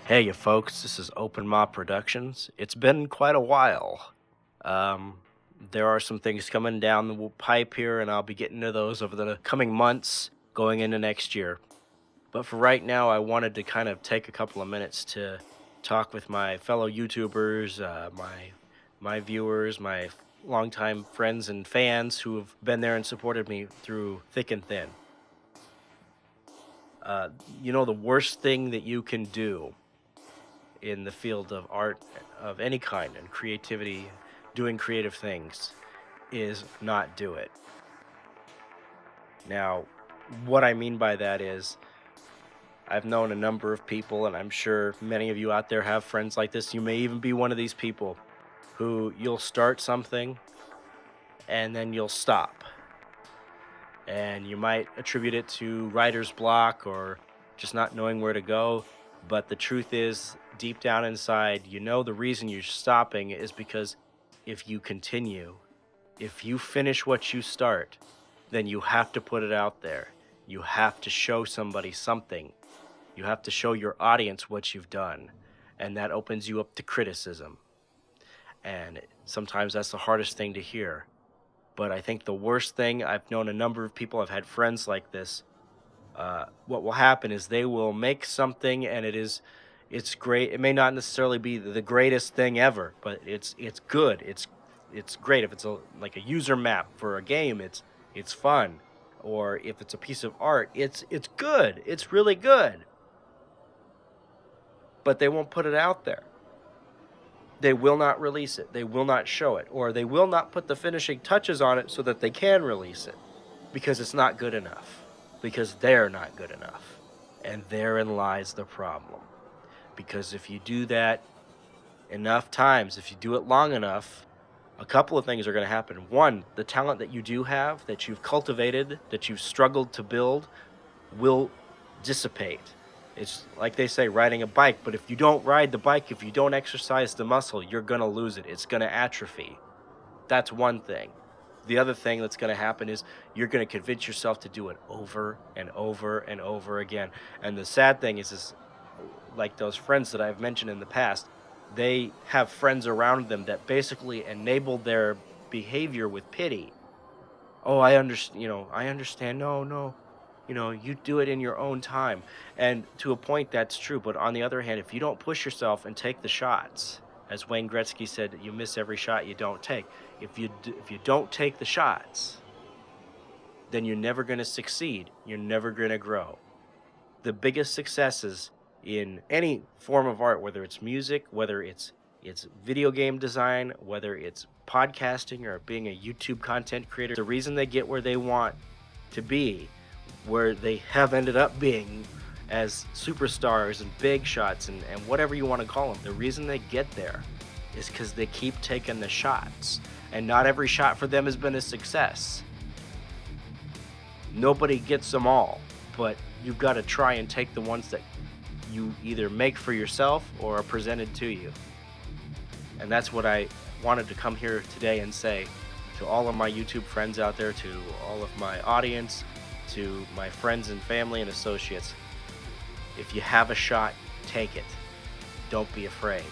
Hey, you folks, this is Open Maw Productions. It's been quite a while. Um, there are some things coming down the pipe here, and I'll be getting to those over the coming months going into next year. But for right now, I wanted to kind of take a couple of minutes to talk with my fellow YouTubers, my viewers, my longtime friends and fans who have been there and supported me through thick and thin. Uh, the worst thing that you can do in the field of art of any kind and creativity, doing creative things, is not do it. Now, what I mean by that is I've known a number of people, and I'm sure many of you out there have friends like this. You may even be one of these people who you'll start something and then you'll stop. And you might attribute it to writer's block or just not knowing where to go. But the truth is, deep down inside, you know the reason you're stopping is because if you continue, if you finish what you start, then you have to put it out there. You have to show somebody something. You have to show your audience what you've done. And that opens you up to criticism. And sometimes that's the hardest thing to hear. But I think the worst thing, I've known a number of people, I've had friends like this. What will happen is they will make something, and it's great. It may not necessarily be the greatest thing ever, but it's good. It's great. If it's like a user map for a game, it's fun. Or if it's a piece of art, it's good. It's really good. But they won't put it out there. They will not release it. They will not show it, or they will not put the finishing touches on it so that they can release it, because it's not good enough, because they're not good enough. And therein lies the problem. Because if you do that enough times, if you do it long enough, a couple of things are going to happen. One, the talent that you do have, that you've cultivated, that you've struggled to build, will dissipate. It's like they say, riding a bike, but if you don't ride the bike, if you don't exercise the muscle, you're going to lose it. It's going to atrophy. That's one thing. The other thing that's going to happen is you're going to convince yourself to do it over and over and over again. And the sad thing is like those friends that I've mentioned in the past, they have friends around them that basically enable their behavior with pity. Oh, I understand, I understand. No, you do it in your own time. And to a point, that's true. But on the other hand, if you don't push yourself and take the shots, as Wayne Gretzky said, you miss every shot you don't take. If you don't take the shots, then you're never going to succeed. You're never going to grow. The biggest successes in any form of art, whether it's music, whether it's video game design, whether it's podcasting or being a YouTube content creator, the reason they get where they want to be, where they have ended up being as superstars and big shots and whatever you want to call them, the reason they get there is because they keep taking the shots. And not every shot for them has been a success. Nobody gets them all, but you've got to try and take the ones that you either make for yourself or are presented to you. And that's what I wanted to come here today and say to all of my YouTube friends out there, to all of my audience, to my friends and family and associates. If you have a shot, take it. Don't be afraid.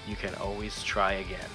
You can always try again.